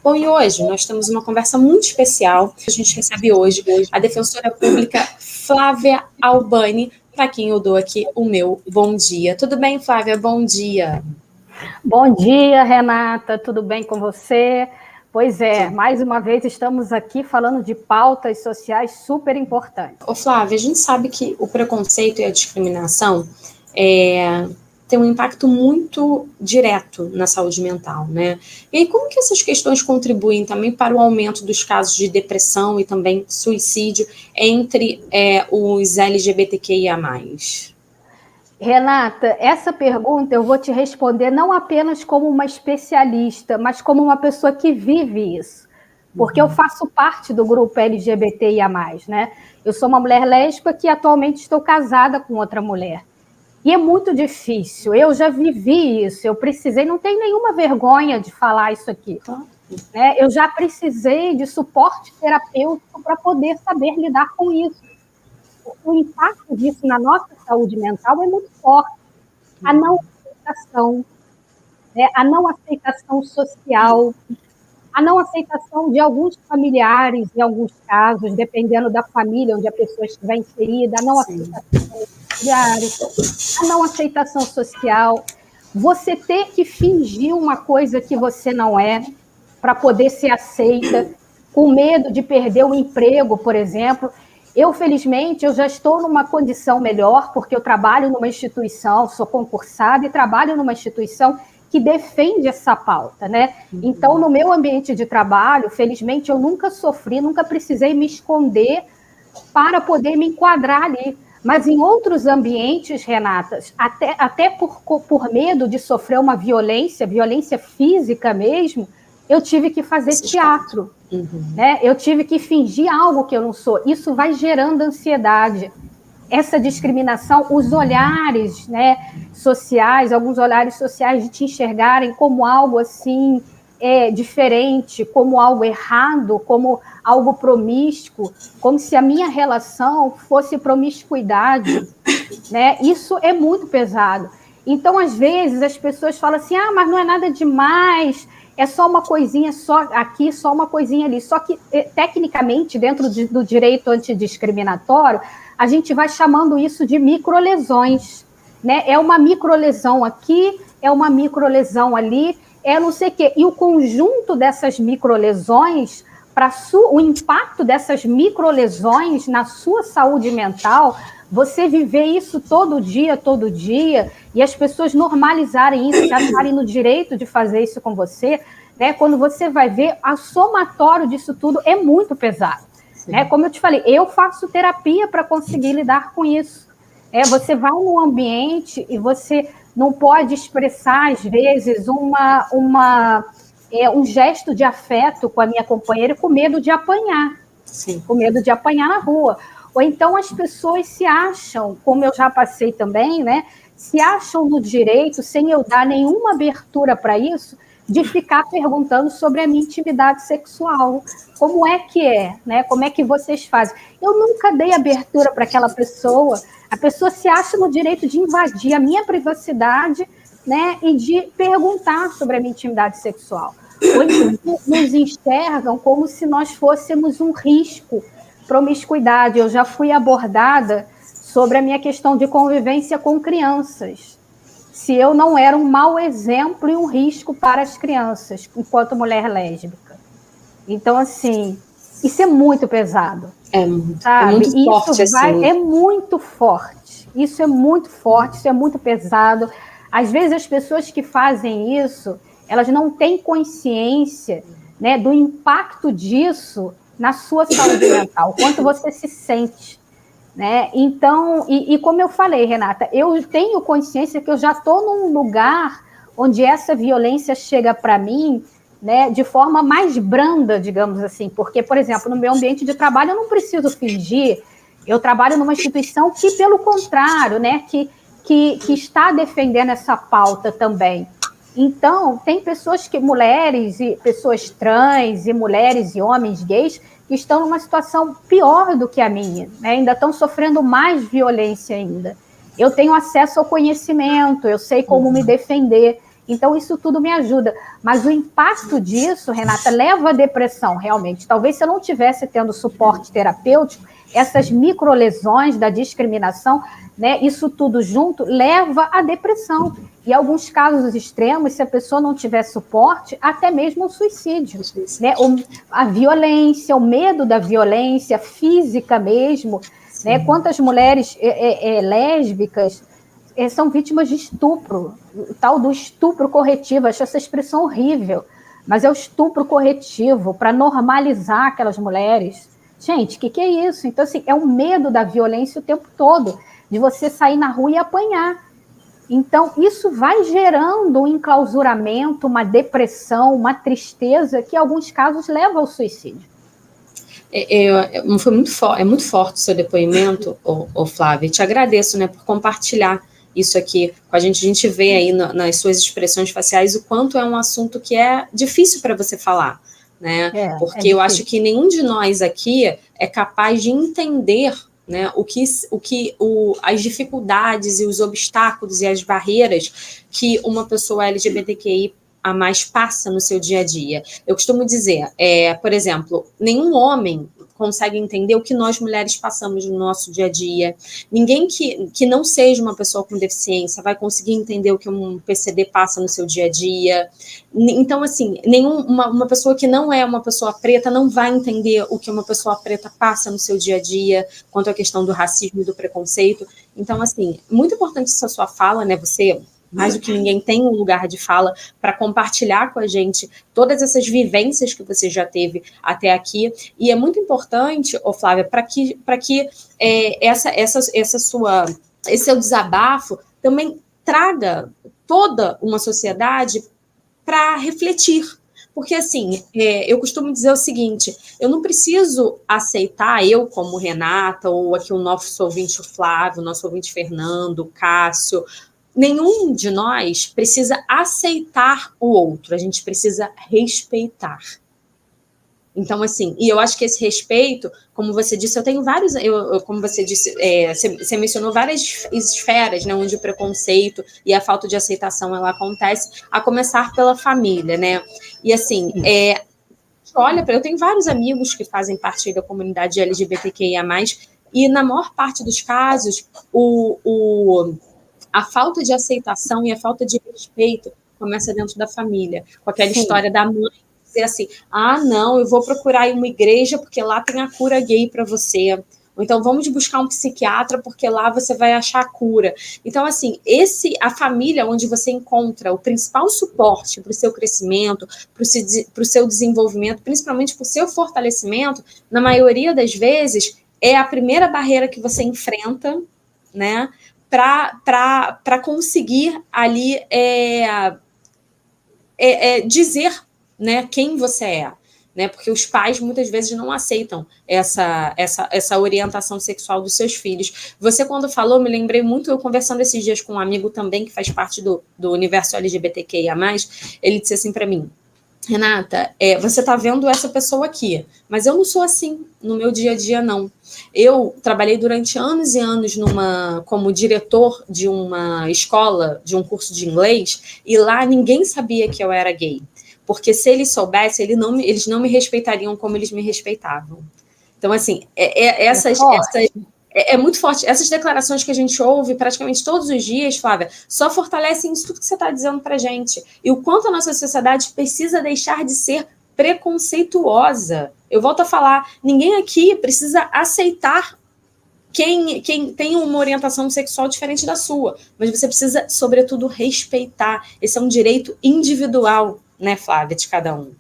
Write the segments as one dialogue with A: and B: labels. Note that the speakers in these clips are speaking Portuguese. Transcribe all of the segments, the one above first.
A: Bom, e hoje nós temos uma conversa muito especial. A gente recebe hoje a defensora pública Flávia Albani, para quem eu dou aqui o meu bom dia. Tudo bem, Flávia? Bom dia.
B: Bom dia, Renata. Tudo bem com você? Pois é, mais uma vez estamos aqui falando de pautas sociais super importantes.
A: Ô, Flávia, a gente sabe que o preconceito e a discriminação tem um impacto muito direto na saúde mental, né? E aí, como que essas questões contribuem também para o aumento dos casos de depressão e também suicídio entre os LGBTQIA+.
B: Renata, essa pergunta eu vou te responder não apenas como uma especialista, mas como uma pessoa que vive isso. Porque eu faço parte do grupo LGBTIA+, né? Eu sou uma mulher lésbica que atualmente estou casada com outra mulher. E é muito difícil, eu já vivi isso, eu precisei, não tenho nenhuma vergonha de falar isso aqui. Né? Eu já precisei de suporte terapêutico para poder saber lidar com isso. O impacto disso na nossa saúde mental é muito forte. A não aceitação, né? A não aceitação social, a não aceitação de alguns familiares, em alguns casos, dependendo da família onde a pessoa estiver inserida, a não aceitação familiares, a não aceitação social, você ter que fingir uma coisa que você não é, para poder ser aceita, com medo de perder o emprego, por exemplo. Eu, felizmente, eu já estou numa condição melhor, porque eu trabalho numa instituição, sou concursada e trabalho numa instituição que defende essa pauta, né? Então, no meu ambiente de trabalho, felizmente, eu nunca sofri, nunca precisei me esconder para poder me enquadrar ali. Mas em outros ambientes, Renata, até por medo de sofrer uma violência física mesmo, eu tive que fazer teatro. Né? Eu tive que fingir algo que eu não sou. Isso vai gerando ansiedade. Essa discriminação, os olhares, né, sociais, alguns olhares sociais de te enxergarem como algo assim diferente, como algo errado, como algo promíscuo, como se a minha relação fosse promiscuidade, né? Isso é muito pesado. Então, às vezes, as pessoas falam assim, mas não é nada demais, é só uma coisinha só aqui, só uma coisinha ali. Só que, tecnicamente, dentro do direito antidiscriminatório, a gente vai chamando isso de microlesões, né? É uma microlesão aqui, é uma microlesão ali, não sei o quê. E o conjunto dessas microlesões, o impacto dessas microlesões na sua saúde mental, você viver isso todo dia, e as pessoas normalizarem isso, já estarem no direito de fazer isso com você, né? Quando você vai ver, o somatório disso tudo é muito pesado. Né? Como eu te falei, eu faço terapia para conseguir lidar com isso. Você vai num ambiente e você não pode expressar, às vezes, um gesto de afeto com a minha companheira com medo de apanhar.
A: Sim.
B: Com medo de apanhar na rua. Ou então as pessoas se acham, como eu já passei também, né, se acham no direito, sem eu dar nenhuma abertura para isso, de ficar perguntando sobre a minha intimidade sexual. Como é que é? Né? Como é que vocês fazem? Eu nunca dei abertura para aquela pessoa. A pessoa se acha no direito de invadir a minha privacidade, né, e de perguntar sobre a minha intimidade sexual. Ou então nos enxergam como se nós fôssemos um risco. Promiscuidade, eu já fui abordada sobre a minha questão de convivência com crianças. Se eu não era um mau exemplo e um risco para as crianças, enquanto mulher lésbica. Então, assim, isso é muito pesado.
A: Sabe? É muito forte, assim.
B: É muito forte. Isso é muito forte, isso é muito pesado. Às vezes, as pessoas que fazem isso, elas não têm consciência, né, do impacto disso na sua saúde mental, quanto você se sente, né? Então, e como eu falei, Renata, eu tenho consciência que eu já estou num lugar onde essa violência chega para mim, né, de forma mais branda, digamos assim, porque, por exemplo, no meu ambiente de trabalho eu não preciso fingir, eu trabalho numa instituição que, pelo contrário, né, que está defendendo essa pauta também. Então, tem pessoas mulheres e pessoas trans, e mulheres e homens gays, que estão numa situação pior do que a minha, né? Ainda estão sofrendo mais violência ainda. Eu tenho acesso ao conhecimento, eu sei como me defender. Então, isso tudo me ajuda. Mas o impacto disso, Renata, leva à depressão, realmente. Talvez se eu não tivesse tendo suporte terapêutico, essas microlesões da discriminação, né, isso tudo junto, leva à depressão. E em alguns casos extremos, se a pessoa não tiver suporte, até mesmo o suicídio. Né? A violência, o medo da violência física mesmo. Né? Quantas mulheres lésbicas são vítimas de estupro, o tal do estupro corretivo, acho essa expressão horrível, mas é o estupro corretivo para normalizar aquelas mulheres. Gente, o que é isso? Então, assim, é um medo da violência o tempo todo, de você sair na rua e apanhar. Então, isso vai gerando um enclausuramento, uma depressão, uma tristeza, que em alguns casos leva ao suicídio.
A: Foi muito forte o seu depoimento, Flávia. Te agradeço, né, por compartilhar isso aqui com a gente. A gente vê aí nas suas expressões faciais o quanto é um assunto que é difícil para você falar, né? Porque eu acho que nenhum de nós aqui é capaz de entender, né, as dificuldades e os obstáculos e as barreiras que uma pessoa LGBTQI a mais passa no seu dia a dia. Eu costumo dizer, por exemplo, nenhum homem consegue entender o que nós mulheres passamos no nosso dia a dia. Ninguém que não seja uma pessoa com deficiência vai conseguir entender o que um PCD passa no seu dia a dia. Então, assim, uma pessoa que não é uma pessoa preta não vai entender o que uma pessoa preta passa no seu dia a dia, quanto à questão do racismo e do preconceito. Então, assim, muito importante essa sua fala, né? Você, mais do que ninguém, tem um lugar de fala para compartilhar com a gente todas essas vivências que você já teve até aqui. E é muito importante, Flávia, para que esse seu desabafo também traga toda uma sociedade para refletir. Porque, assim, eu costumo dizer o seguinte, eu não preciso aceitar, eu como Renata, ou aqui o nosso ouvinte o Flávio, o nosso ouvinte Fernando, o Cássio, nenhum de nós precisa aceitar o outro, a gente precisa respeitar. Então, assim, e eu acho que esse respeito, como você disse, eu tenho vários, como você disse, você mencionou várias esferas, né, onde o preconceito e a falta de aceitação, ela acontece, a começar pela família, né, e assim, olha, eu tenho vários amigos que fazem parte da comunidade LGBTQIA+, e na maior parte dos casos, a falta de aceitação e a falta de respeito começa dentro da família, com aquela história da mãe dizer assim, não, eu vou procurar uma igreja porque lá tem a cura gay para você, ou então vamos buscar um psiquiatra porque lá você vai achar a cura. Então, assim, a família onde você encontra o principal suporte para o seu crescimento, para o seu desenvolvimento, principalmente para o seu fortalecimento, na maioria das vezes, é a primeira barreira que você enfrenta, né, para conseguir ali dizer, né, quem você é, né, porque os pais muitas vezes não aceitam essa orientação sexual dos seus filhos. Você, quando falou, me lembrei muito, eu conversando esses dias com um amigo também que faz parte do universo LGBTQIA+, ele disse assim para mim, Renata, você está vendo essa pessoa aqui, mas eu não sou assim no meu dia a dia, não. Eu trabalhei durante anos e anos como diretor de uma escola, de um curso de inglês, e lá ninguém sabia que eu era gay, porque se eles soubessem, eles não me respeitariam como eles me respeitavam. Então, assim, é muito forte. Essas declarações que a gente ouve praticamente todos os dias, Flávia, só fortalecem isso tudo que você está dizendo para a gente. E o quanto a nossa sociedade precisa deixar de ser preconceituosa. Eu volto a falar, ninguém aqui precisa aceitar quem tem uma orientação sexual diferente da sua, mas você precisa, sobretudo, respeitar. Esse é um direito individual, né, Flávia, de cada um.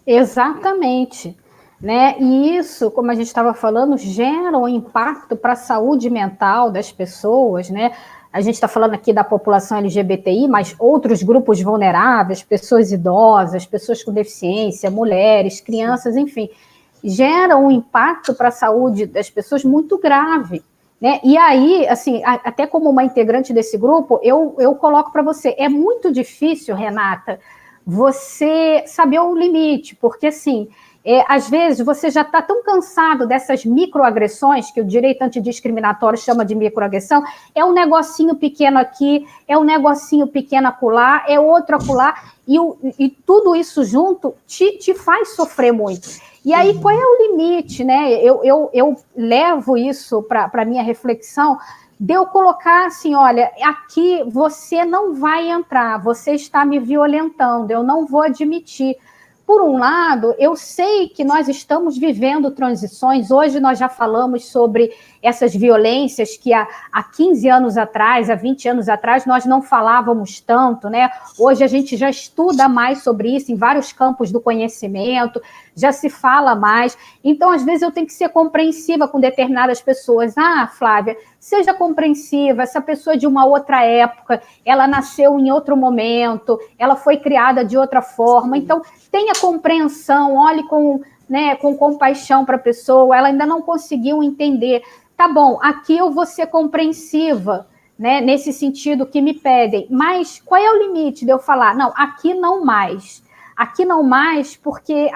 B: Exatamente. Né? E isso, como a gente estava falando, gera um impacto para a saúde mental das pessoas, né? A gente está falando aqui da população LGBTI, mas outros grupos vulneráveis, pessoas idosas, pessoas com deficiência, mulheres, crianças, enfim, gera um impacto para a saúde das pessoas muito grave. Né? E aí, assim, até como uma integrante desse grupo, eu coloco para você, é muito difícil, Renata, você saber o limite, porque assim, Às vezes você já está tão cansado dessas microagressões, que o direito antidiscriminatório chama de microagressão, é um negocinho pequeno aqui, é um negocinho pequeno acolá, é outro acolá, e tudo isso junto te faz sofrer muito. E aí, qual é o limite, né? Eu levo isso para a minha reflexão, de eu colocar assim, olha, aqui você não vai entrar, você está me violentando, eu não vou admitir. Por um lado, eu sei que nós estamos vivendo transições, hoje nós já falamos sobre essas violências que há 15 anos atrás, há 20 anos atrás, nós não falávamos tanto, né? Hoje a gente já estuda mais sobre isso em vários campos do conhecimento, já se fala mais. Então, às vezes, eu tenho que ser compreensiva com determinadas pessoas. Ah, Flávia, seja compreensiva, essa pessoa é de uma outra época, ela nasceu em outro momento, ela foi criada de outra forma, então tenha compreensão, olhe com compaixão para a pessoa, ela ainda não conseguiu entender. Tá bom, aqui eu vou ser compreensiva, né, nesse sentido que me pedem, mas qual é o limite de eu falar? Não, aqui não mais. Aqui não mais, porque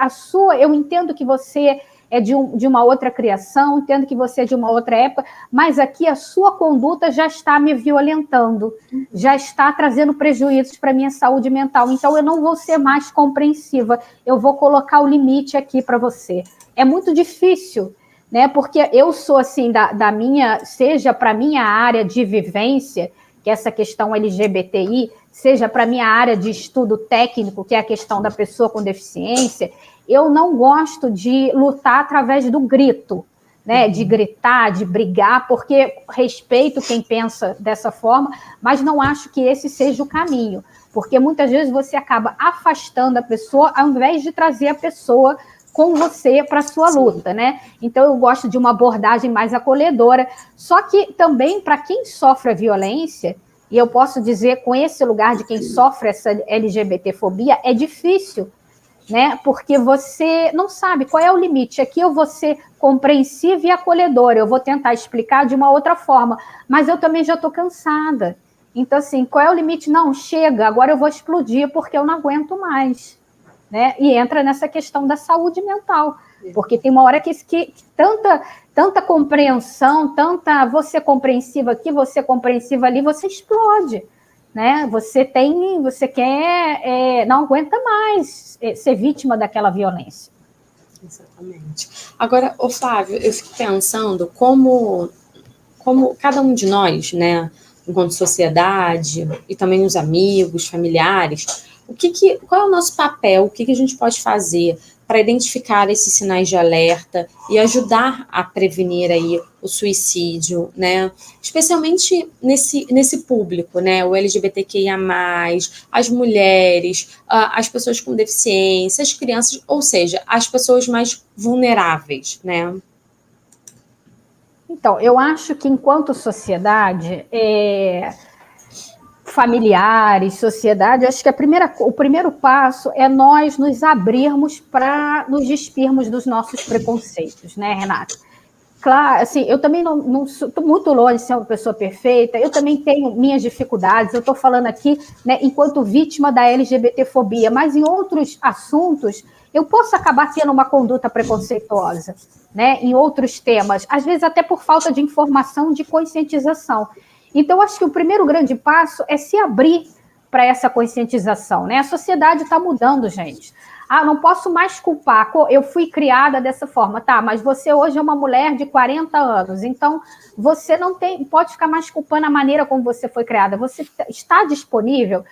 B: eu entendo que você é de uma outra criação, entendo que você é de uma outra época, mas aqui a sua conduta já está me violentando, já está trazendo prejuízos para a minha saúde mental, então eu não vou ser mais compreensiva, eu vou colocar o limite aqui para você. É muito difícil, né? Porque eu sou assim, seja para a minha área de vivência, que é essa questão LGBTI, seja para a minha área de estudo técnico, que é a questão da pessoa com deficiência, eu não gosto de lutar através do grito, né? De gritar, de brigar, porque respeito quem pensa dessa forma, mas não acho que esse seja o caminho, porque muitas vezes você acaba afastando a pessoa ao invés de trazer a pessoa com você para a sua luta, né? Então, eu gosto de uma abordagem mais acolhedora, só que também para quem sofre a violência, e eu posso dizer com esse lugar de quem sofre essa LGBTfobia, é difícil, né? Porque você não sabe qual é o limite. Aqui eu vou ser compreensiva e acolhedora, eu vou tentar explicar de uma outra forma, mas eu também já estou cansada. Então, assim, qual é o limite? Não, chega, agora eu vou explodir porque eu não aguento mais, né? E entra nessa questão da saúde mental, porque tem uma hora que tanta compreensão, você compreensiva aqui, você compreensiva ali, você explode, né? Você quer, não aguenta mais ser vítima daquela violência.
A: Exatamente. Agora, Flávio, eu fico pensando como cada um de nós, né, enquanto sociedade, e também os amigos, familiares, qual é o nosso papel, o que a gente pode fazer para identificar esses sinais de alerta e ajudar a prevenir aí o suicídio, né? Especialmente nesse público, né? O LGBTQIA+, as mulheres, as pessoas com deficiência, as crianças, ou seja, as pessoas mais vulneráveis, né?
B: Então, eu acho que enquanto sociedade, familiares, sociedade, acho que o primeiro passo é nós nos abrirmos para nos despirmos dos nossos preconceitos, né, Renata? Claro, assim, eu também não estou muito longe de ser uma pessoa perfeita, eu também tenho minhas dificuldades, eu estou falando aqui, né, enquanto vítima da LGBTfobia, mas em outros assuntos eu posso acabar tendo uma conduta preconceituosa, né, em outros temas, às vezes até por falta de informação, de conscientização. Então, acho que o primeiro grande passo é se abrir para essa conscientização, né? A sociedade está mudando, gente. Não posso mais culpar, eu fui criada dessa forma, tá, mas você hoje é uma mulher de 40 anos, então você não pode ficar mais culpando a maneira como você foi criada, você está disponível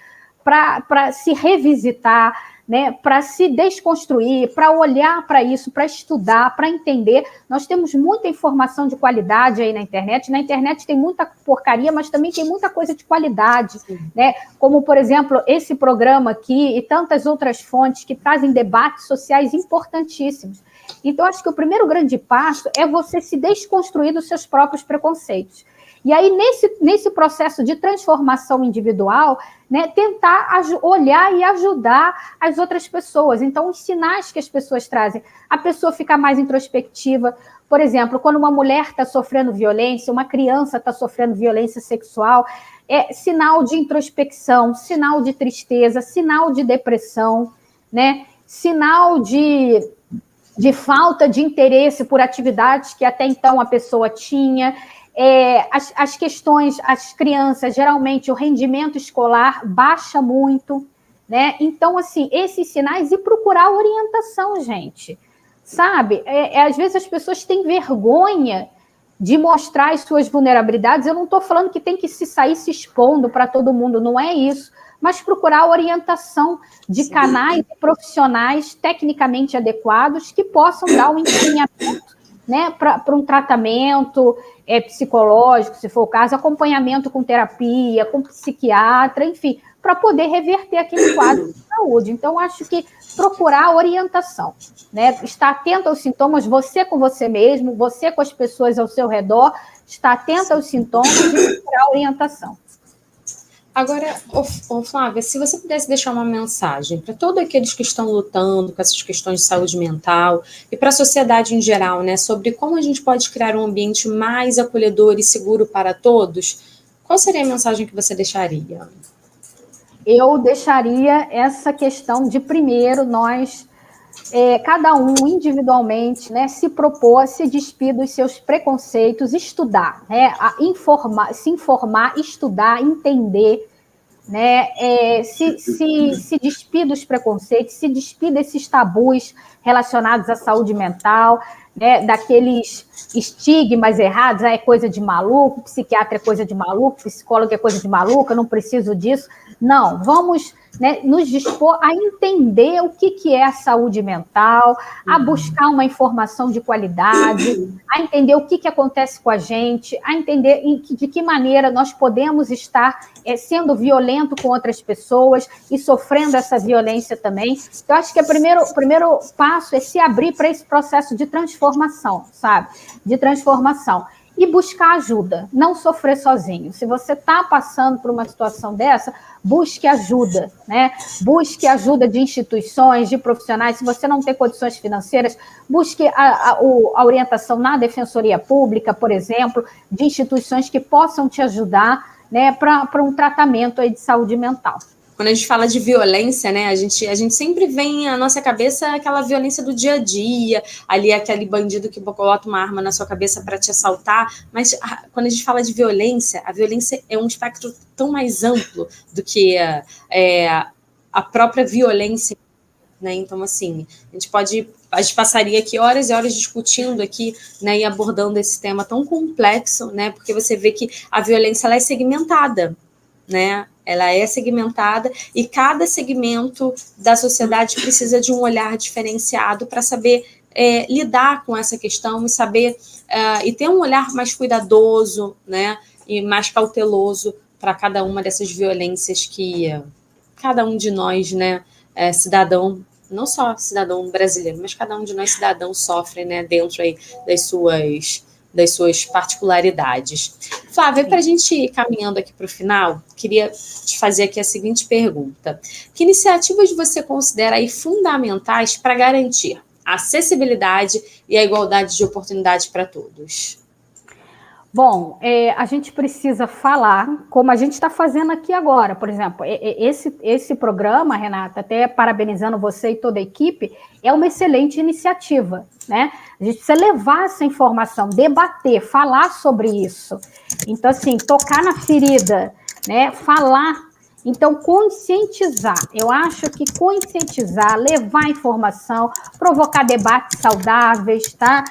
B: para se revisitar, né, para se desconstruir, para olhar para isso, para estudar, para entender. Nós temos muita informação de qualidade aí na internet tem muita porcaria, mas também tem muita coisa de qualidade, né? Como, por exemplo, esse programa aqui e tantas outras fontes que trazem debates sociais importantíssimos. Então, acho que o primeiro grande passo é você se desconstruir dos seus próprios preconceitos. E aí, nesse processo de transformação individual, né, tentar olhar e ajudar as outras pessoas. Então, os sinais que as pessoas trazem, a pessoa ficar mais introspectiva. Por exemplo, quando uma mulher está sofrendo violência, uma criança está sofrendo violência sexual, é sinal de introspecção, sinal de tristeza, sinal de depressão, né, sinal de de falta de interesse por atividades que até então a pessoa tinha. As questões, as crianças, geralmente o rendimento escolar baixa muito, né? Então, assim, esses sinais e procurar orientação, gente, sabe? Às vezes as pessoas têm vergonha de mostrar as suas vulnerabilidades. Eu não estou falando que tem que sair se expondo para todo mundo, não é isso, mas procurar orientação de canais profissionais tecnicamente adequados que possam dar um encaminhamento, né, para um tratamento psicológico, se for o caso, acompanhamento com terapia, com psiquiatra, enfim, para poder reverter aquele quadro de saúde. Então, acho que procurar orientação, né? Estar atento aos sintomas, você com você mesmo, você com as pessoas ao seu redor, estar atento aos sintomas e procurar orientação.
A: Agora, Flávia, se você pudesse deixar uma mensagem para todos aqueles que estão lutando com essas questões de saúde mental e para a sociedade em geral, né, sobre como a gente pode criar um ambiente mais acolhedor e seguro para todos, qual seria a mensagem que você deixaria?
B: Eu deixaria essa questão de, primeiro, nós, cada um individualmente, né, se propor, se despir dos seus preconceitos, estudar, né, se informar, estudar, entender, né, se despir dos preconceitos, se despir desses tabus relacionados à saúde mental, né, daqueles estigmas errados, é coisa de maluco, psiquiatra é coisa de maluco, psicólogo é coisa de maluco, eu não preciso disso. Não, vamos, né, nos dispor a entender o que é a saúde mental, a buscar uma informação de qualidade, a entender o que acontece com a gente, a entender de que maneira nós podemos estar sendo violento com outras pessoas e sofrendo essa violência também. Então, acho que o primeiro passo é se abrir para esse processo de transformação, sabe? De transformação. E buscar ajuda, não sofrer sozinho. Se você está passando por uma situação dessa, busque ajuda, né? Busque ajuda de instituições, de profissionais. Se você não tem condições financeiras, busque a orientação na Defensoria Pública, por exemplo, de instituições que possam te ajudar, né, para um tratamento aí de saúde mental.
A: Quando a gente fala de violência, né, a gente sempre vem à nossa cabeça aquela violência do dia a dia, ali aquele bandido que coloca uma arma na sua cabeça para te assaltar, mas quando a gente fala de violência, a violência é um espectro tão mais amplo do que a própria violência, né? Então, assim, a gente passaria aqui horas e horas discutindo aqui, né, e abordando esse tema tão complexo, né, porque você vê que a violência ela é segmentada, né? Ela é segmentada e cada segmento da sociedade precisa de um olhar diferenciado para saber lidar com essa questão e saber e ter um olhar mais cuidadoso, né, e mais cauteloso para cada uma dessas violências que cada um de nós, né, cidadão, não só cidadão brasileiro, mas cada um de nós cidadãos sofre, né, dentro aí das suas particularidades. Flávia, para a gente ir caminhando aqui para o final, queria te fazer aqui a seguinte pergunta. Que iniciativas você considera aí fundamentais para garantir a acessibilidade e a igualdade de oportunidades para todos?
B: Bom, a gente precisa falar, como a gente está fazendo aqui agora, por exemplo, esse programa, Renata, até parabenizando você e toda a equipe, é uma excelente iniciativa, né? A gente precisa levar essa informação, debater, falar sobre isso. Então, assim, tocar na ferida, né? Falar. Então, conscientizar. Eu acho que conscientizar, levar informação, provocar debates saudáveis, tá?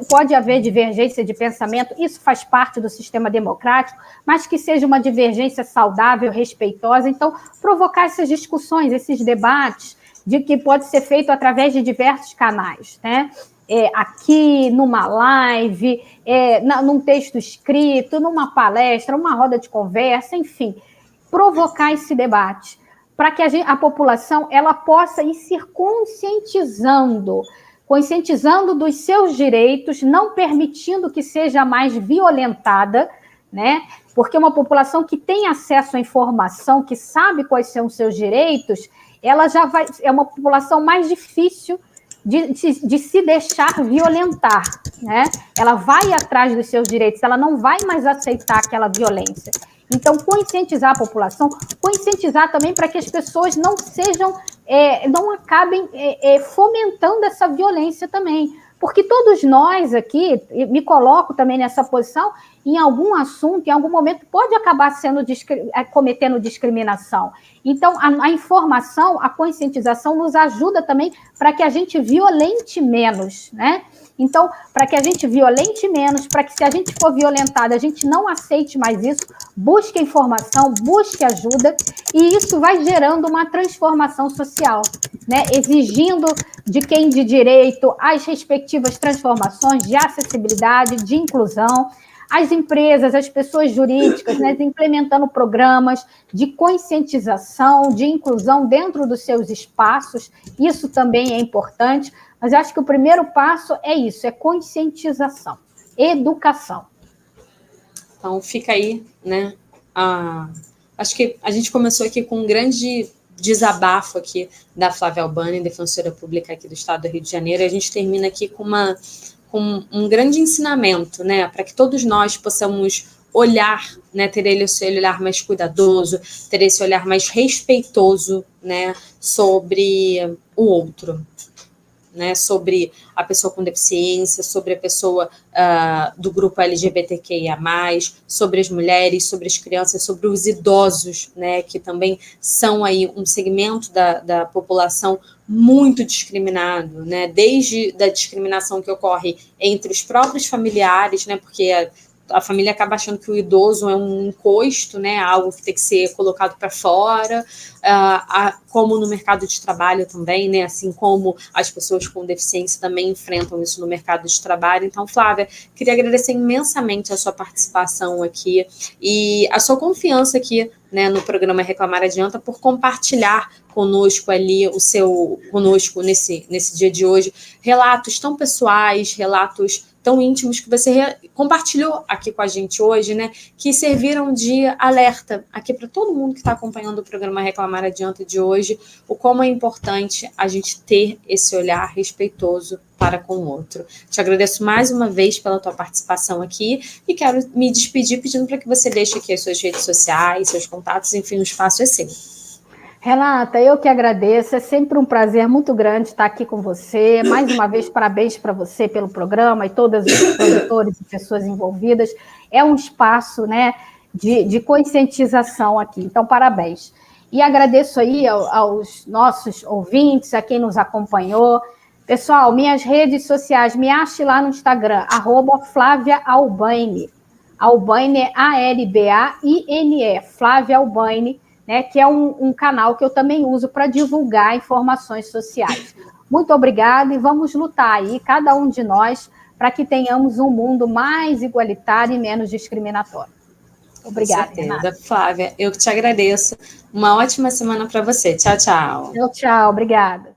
B: Pode haver divergência de pensamento, isso faz parte do sistema democrático, mas que seja uma divergência saudável, respeitosa. Então, provocar essas discussões, esses debates, de que pode ser feito através de diversos canais, né? Aqui, numa live, num texto escrito, numa palestra, uma roda de conversa, enfim, provocar esse debate, para que a população ela possa ir se conscientizando dos seus direitos, não permitindo que seja mais violentada, né? Porque uma população que tem acesso à informação, que sabe quais são os seus direitos, ela já é uma população mais difícil de se deixar violentar, né? Ela vai atrás dos seus direitos, ela não vai mais aceitar aquela violência. Então, conscientizar a população, conscientizar também para que as pessoas não sejam, não acabem fomentando essa violência também. Porque todos nós aqui, me coloco também nessa posição, em algum assunto, em algum momento, pode acabar cometendo discriminação. Então, a informação, a conscientização nos ajuda também para que a gente violente menos, né? Então, para que a gente violente menos, para que se a gente for violentada, a gente não aceite mais isso, busque informação, busque ajuda, e isso vai gerando uma transformação social, né? Exigindo de quem de direito as respectivas transformações de acessibilidade, de inclusão, as empresas, as pessoas jurídicas, né, implementando programas de conscientização, de inclusão dentro dos seus espaços, isso também é importante, mas eu acho que o primeiro passo é isso, é conscientização, educação.
A: Então, fica aí, né, acho que a gente começou aqui com um grande desabafo aqui da Flávia Albani, defensora pública aqui do Estado do Rio de Janeiro, e a gente termina aqui com um grande ensinamento, né, para que todos nós possamos olhar, né, ter esse olhar mais cuidadoso, ter esse olhar mais respeitoso, né, sobre o outro, né, sobre a pessoa com deficiência, sobre a pessoa do grupo LGBTQIA+, sobre as mulheres, sobre as crianças, sobre os idosos, né, que também são aí um segmento da população muito discriminado, né, desde da discriminação que ocorre entre os próprios familiares, né, porque a família acaba achando que o idoso é um encosto, né, algo que tem que ser colocado para fora, como no mercado de trabalho também, né, assim como as pessoas com deficiência também enfrentam isso no mercado de trabalho. Então, Flávia, queria agradecer imensamente a sua participação aqui e a sua confiança aqui, né, no programa Reclamar Adianta, por compartilhar conosco ali conosco nesse dia de hoje, relatos tão pessoais, relatos tão íntimos que você compartilhou aqui com a gente hoje, né, que serviram de alerta aqui para todo mundo que está acompanhando o programa Reclamar Adianta de hoje, o como é importante a gente ter esse olhar respeitoso para com o outro. Te agradeço mais uma vez pela tua participação aqui e quero me despedir pedindo para que você deixe aqui as suas redes sociais, seus contatos, enfim, o espaço é seu.
B: Renata, eu que agradeço, é sempre um prazer muito grande estar aqui com você. Mais uma vez, parabéns para você pelo programa e todos os produtores e pessoas envolvidas. É um espaço, né, de conscientização aqui, então parabéns. E agradeço aí aos nossos ouvintes, a quem nos acompanhou. Pessoal, minhas redes sociais, me ache lá no Instagram, @FláviaAlbani. Albaine é ALBAINE, Flávia Albani, né, que é um canal que eu também uso para divulgar informações sociais. Muito obrigada e vamos lutar aí, cada um de nós, para que tenhamos um mundo mais igualitário e menos discriminatório. Obrigada,
A: com certeza,
B: Renata.
A: Flávia, eu que te agradeço. Uma ótima semana para você. Tchau, tchau.
B: Tchau, obrigada.